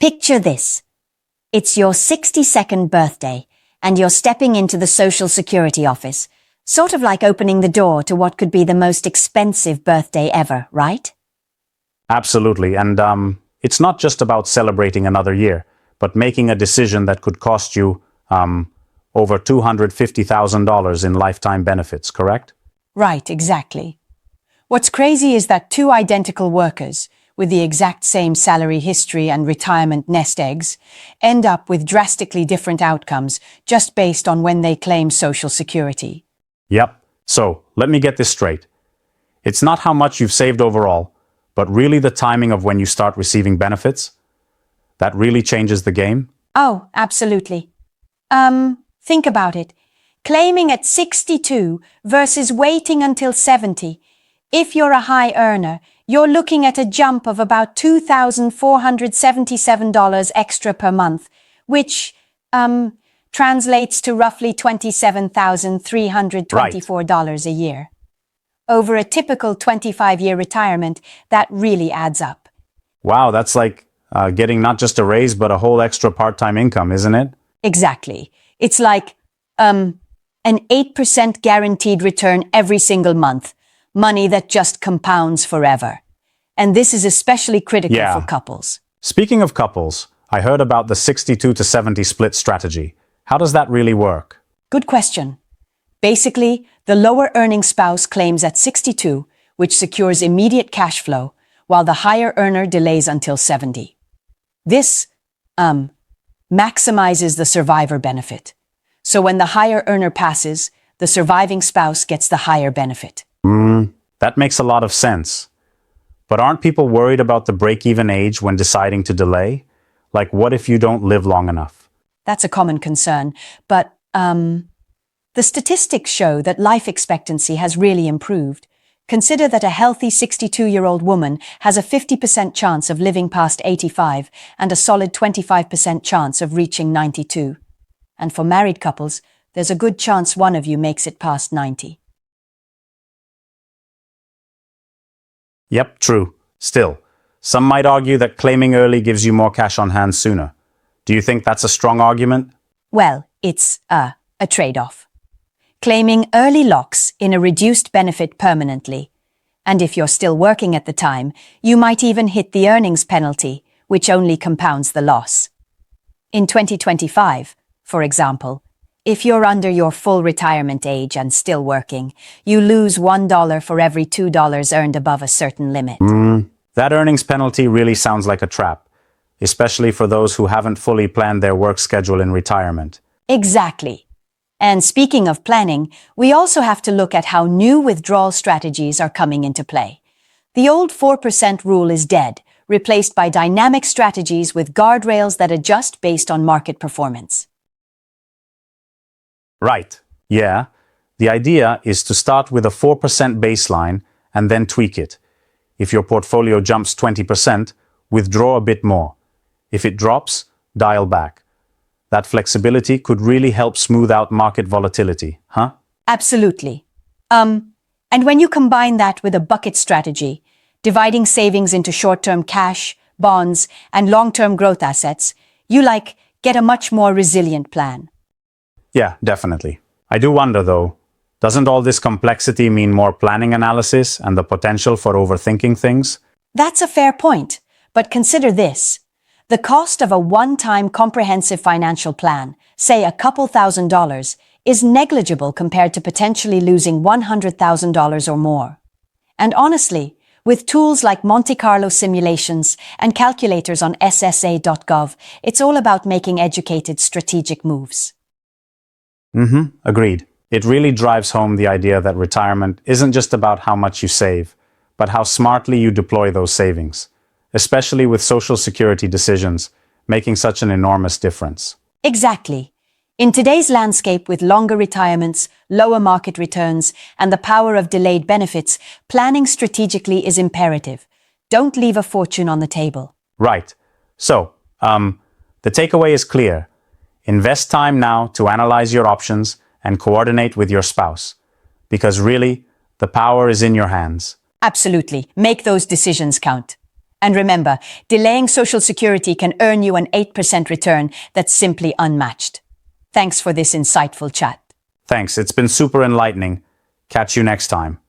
Picture this. It's your 62nd birthday, and you're stepping into the Social Security office, sort of like opening the door to what could be the most expensive birthday ever, right? Absolutely. And it's not just about celebrating another year, but making a decision that could cost you over $250,000 in lifetime benefits, correct? Right, exactly. What's crazy is that two identical workers, with the exact same salary history and retirement nest eggs, end up with drastically different outcomes just based on when they claim Social Security. Yep. So, let me get this straight. It's not how much you've saved overall, but really the timing of when you start receiving benefits. That really changes the game. Oh, absolutely. Think about it. Claiming at 62 versus waiting until 70. If you're a high earner, you're looking at a jump of about $2,477 extra per month, which translates to roughly $27,324 a year. Over a typical 25-year retirement, that really adds up. Wow, that's like getting not just a raise, but a whole extra part-time income, isn't it? Exactly. It's like an 8% guaranteed return every single month, money that just compounds forever. And this is especially critical for couples. Speaking of couples, I heard about the 62 to 70 split strategy. How does that really work? Good question. Basically, the lower earning spouse claims at 62, which secures immediate cash flow, while the higher earner delays until 70. This maximizes the survivor benefit. So when the higher earner passes, the surviving spouse gets the higher benefit. That makes a lot of sense. But aren't people worried about the break-even age when deciding to delay? Like, what if you don't live long enough? That's a common concern, but the statistics show that life expectancy has really improved. Consider that a healthy 62-year-old woman has a 50% chance of living past 85 and a solid 25% chance of reaching 92. And for married couples, there's a good chance one of you makes it past 90. Yep, true. Still, some might argue that claiming early gives you more cash on hand sooner. Do you think that's a strong argument? Well, it's a trade-off. Claiming early locks in a reduced benefit permanently. And if you're still working at the time, you might even hit the earnings penalty, which only compounds the loss. In 2025, for example, if you're under your full retirement age and still working, you lose $1 for every $2 earned above a certain limit. That earnings penalty really sounds like a trap, especially for those who haven't fully planned their work schedule in retirement. Exactly. And speaking of planning, we also have to look at how new withdrawal strategies are coming into play. The old 4% rule is dead, replaced by dynamic strategies with guardrails that adjust based on market performance. Right. Yeah. The idea is to start with a 4% baseline and then tweak it. If your portfolio jumps 20%, withdraw a bit more. If it drops, dial back. That flexibility could really help smooth out market volatility, huh? Absolutely. And when you combine that with a bucket strategy, dividing savings into short-term cash, bonds, and long-term growth assets, you get a much more resilient plan. Yeah, definitely. I do wonder though, doesn't all this complexity mean more planning analysis and the potential for overthinking things? That's a fair point, but consider this. The cost of a one-time comprehensive financial plan, say a couple $1,000s, is negligible compared to potentially losing $100,000 or more. And honestly, with tools like Monte Carlo simulations and calculators on SSA.gov, it's all about making educated strategic moves. Agreed. It really drives home the idea that retirement isn't just about how much you save, but how smartly you deploy those savings, especially with Social Security decisions making such an enormous difference. Exactly. In today's landscape with longer retirements, lower market returns, and the power of delayed benefits, planning strategically is imperative. Don't leave a fortune on the table. Right. So, the takeaway is clear. Invest time now to analyze your options and coordinate with your spouse. Because really, the power is in your hands. Absolutely. Make those decisions count. And remember, delaying Social Security can earn you an 8% return that's simply unmatched. Thanks for this insightful chat. Thanks, it's been super enlightening. Catch you next time.